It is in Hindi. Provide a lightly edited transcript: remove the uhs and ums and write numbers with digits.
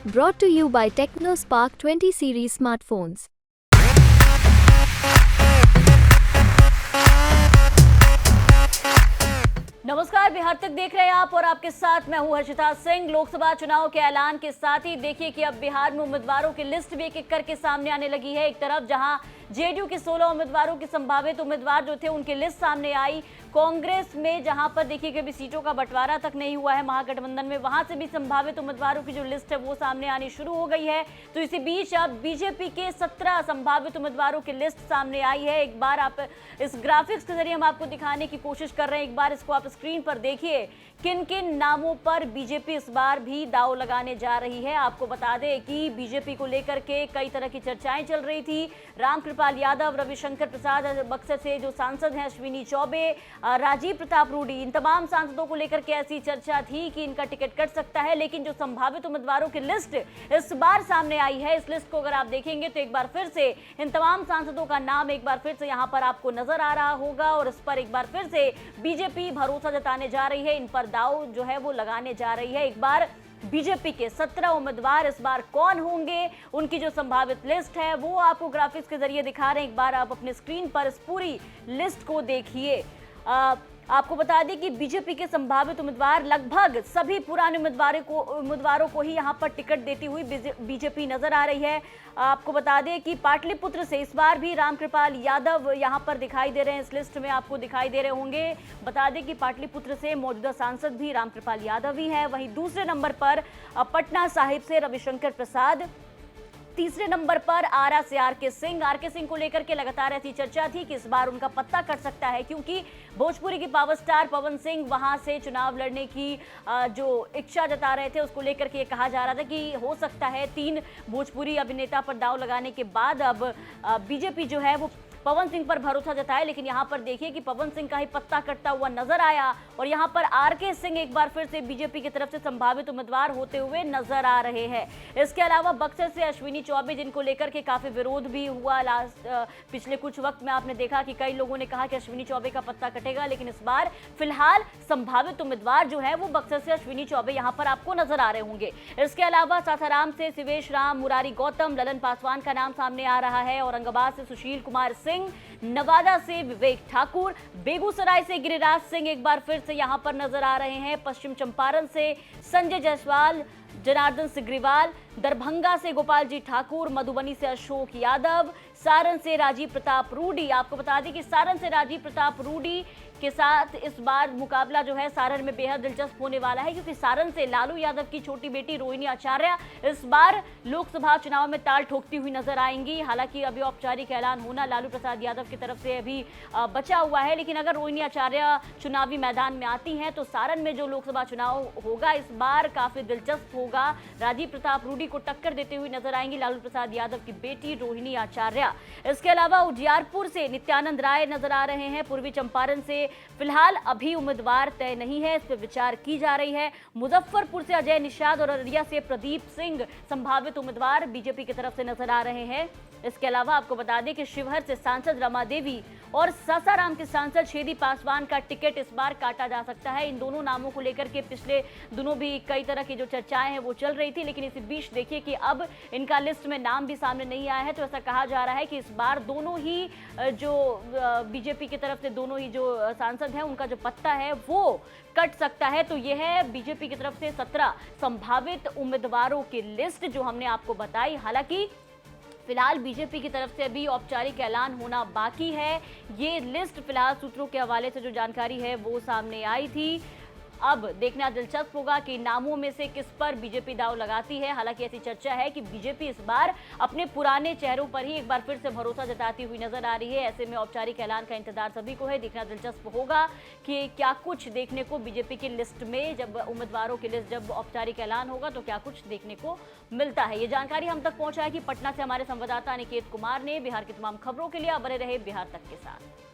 Brought to you by TechnoSpark 20 series smartphones. नमस्कार, बिहार तक देख रहे हैं आप और आपके साथ मैं हूं हर्षिता सिंह। लोकसभा चुनाव के ऐलान के साथ ही देखिए कि अब बिहार में उम्मीदवारों की लिस्ट भी एक एक करके सामने आने लगी है। एक तरफ जहां जेडीयू के 16 उम्मीदवारों के संभावित उम्मीदवार जो थे उनकी लिस्ट सामने आई। कांग्रेस में जहां पर देखिए कि अभी सीटों का बंटवारा तक नहीं हुआ है महागठबंधन में, वहां से भी संभावित उम्मीदवारों की जो लिस्ट है वो सामने आनी शुरू हो गई है। तो इसी बीच अब बीजेपी के 17 संभावित उम्मीदवारों की लिस्ट सामने आई है। एक बार आप इस ग्राफिक्स के जरिए हम आपको दिखाने की कोशिश कर रहे हैं। एक बार इसको आप स्क्रीन पर देखिए किन किन नामों पर बीजेपी इस बार भी दांव लगाने जा रही है। आपको बता दें कि बीजेपी को लेकर के कई तरह की चर्चाएं चल रही थी। रामकृपाल यादव, रविशंकर प्रसाद बक्सर से जो सांसद हैं, अश्विनी चौबे, राजीव प्रताप रूडी, इन तमाम सांसदों को लेकर के ऐसी चर्चा थी कि इनका टिकट कट सकता है। लेकिन जो संभावित उम्मीदवारों की लिस्ट इस बार सामने आई है, इस लिस्ट को अगर आप देखेंगे तो एक बार फिर से इन तमाम सांसदों का नाम एक बार फिर से यहाँ पर आपको नजर आ रहा होगा और इस पर एक बार फिर से बीजेपी भरोसा जताने जा रही है, इन पर दाव जो है वो लगाने जा रही है। एक बार बीजेपी के 17 उम्मीदवार इस बार कौन होंगे, उनकी जो संभावित लिस्ट है वो आपको ग्राफिक्स के जरिए दिखा रहे हैं। एक बार आप अपने स्क्रीन पर इस पूरी लिस्ट को देखिए। आपको बता दें कि बीजेपी के संभावित उम्मीदवार लगभग सभी पुराने उम्मीदवारों को ही यहां पर टिकट देती हुई बीजेपी नजर आ रही है। आपको बता दें कि पाटलिपुत्र से इस बार भी रामकृपाल यादव यहां पर दिखाई दे रहे हैं, इस लिस्ट में आपको दिखाई दे रहे होंगे। बता दें कि पाटलिपुत्र से मौजूदा सांसद भी रामकृपाल यादव ही है। वहीं दूसरे नंबर पर पटना साहिब से रविशंकर प्रसाद, तीसरे नंबर पर आरा से आरके सिंह को लेकर के लगातार ऐसी चर्चा थी कि इस बार उनका पत्ता कट सकता है, क्योंकि भोजपुरी की पावर स्टार पवन सिंह वहां से चुनाव लड़ने की जो इच्छा जता रहे थे, उसको लेकर के ये कहा जा रहा था कि हो सकता है 3 भोजपुरी अभिनेता पर दांव लगाने के बाद अब बीजेपी जो है वो पवन सिंह पर भरोसा जताए। लेकिन यहाँ पर देखिए कि पवन सिंह का ही पत्ता कटता हुआ नजर आया और यहाँ पर आरके सिंह एक बार फिर से बीजेपी की तरफ से संभावित उम्मीदवार होते हुए नजर आ रहे हैं। इसके अलावा बक्सर से अश्विनी चौबे, जिनको लेकर के काफी विरोध भी हुआ पिछले कुछ वक्त में, आपने देखा कि कई लोगों ने कहा कि अश्विनी चौबे का पत्ता कटेगा, लेकिन इस बार फिलहाल संभावित उम्मीदवार जो है वो बक्सर से अश्विनी चौबे यहाँ पर आपको नजर आ रहे होंगे। इसके अलावा सासाराम से शिवेश राम, मुरारी गौतम, ललन पासवान का नाम सामने आ रहा है। औरंगाबाद से सुशील कुमार सिंह, नवादा से विवेक ठाकुर, बेगूसराय से गिरिराज सिंह एक बार फिर से यहां पर नजर आ रहे हैं। पश्चिम चंपारण से संजय जायसवाल, जनार्दन सिग्रीवाल, दरभंगा से गोपाल जी ठाकुर, मधुबनी से अशोक यादव, सारण से राजीव प्रताप रूडी। आपको बता दें कि सारण से राजीव प्रताप रूडी के साथ इस बार मुकाबला जो है सारण में बेहद दिलचस्प होने वाला है, क्योंकि सारण से लालू यादव की छोटी बेटी रोहिणी आचार्य इस बार लोकसभा चुनाव में ताल ठोकती हुई नजर आएंगी। हालांकि अभी औपचारिक ऐलान होना लालू प्रसाद यादव की तरफ से अभी बचा हुआ है, लेकिन अगर रोहिणी आचार्य चुनावी मैदान में आती हैं तो सारण में जो लोकसभा चुनाव होगा इस बार काफी दिलचस्प होगा। राजीव प्रताप रूडी को टक्कर देते हुए नजर आएंगी लालू प्रसाद यादव की बेटी रोहिणी आचार्य। इसके अलावा उजियारपुर से नित्यानंद राय नजर आ रहे हैं। पूर्वी चंपारण से फिलहाल अभी उम्मीदवार तय नहीं है, इस पर विचार की जा रही है। मुजफ्फरपुर से अजय निषाद और अररिया से प्रदीप सिंह संभावित उम्मीदवार बीजेपी की तरफ से नजर आ रहे हैं। इसके अलावा आपको बता दें कि शिवहर से सांसद रमा देवी और सासाराम के सांसद छेदी पासवान का टिकट इस बार काटा जा सकता है। इन दोनों नामों को लेकर के पिछले दिनों भी कई तरह की जो चर्चाएं हैं वो चल रही थी, लेकिन इस बीच देखिए कि अब इनका लिस्ट में नाम भी सामने नहीं आया है। तो ऐसा कहा जा रहा है कि इस बार दोनों ही जो बीजेपी की तरफ से दोनों ही जो सांसद हैं उनका जो पत्ता है वो कट सकता है। तो यह है बीजेपी की तरफ से 17 संभावित उम्मीदवारों की लिस्ट जो हमने आपको बताई। हालांकि फिलहाल बीजेपी की तरफ से अभी औपचारिक ऐलान होना बाकी है। ये लिस्ट फिलहाल सूत्रों के हवाले से जो जानकारी है वो सामने आई थी। अब देखना दिलचस्प होगा कि नामों में से किस पर बीजेपी दांव लगाती है। हालांकि ऐसी चर्चा है कि बीजेपी इस बार अपने पुराने चेहरों पर ही एक बार फिर से भरोसा जताती हुई नजर आ रही है। ऐसे में औपचारिक ऐलान का इंतजार सभी को है। देखना दिलचस्प होगा कि क्या कुछ देखने को बीजेपी की लिस्ट में, जब उम्मीदवारों की लिस्ट जब औपचारिक ऐलान होगा तो क्या कुछ देखने को मिलता है। ये जानकारी हम तक पहुंचा है कि पटना से हमारे संवाददाता अनिकेत कुमार ने। बिहार की तमाम खबरों के लिए आप बने रहे बिहार तक के साथ।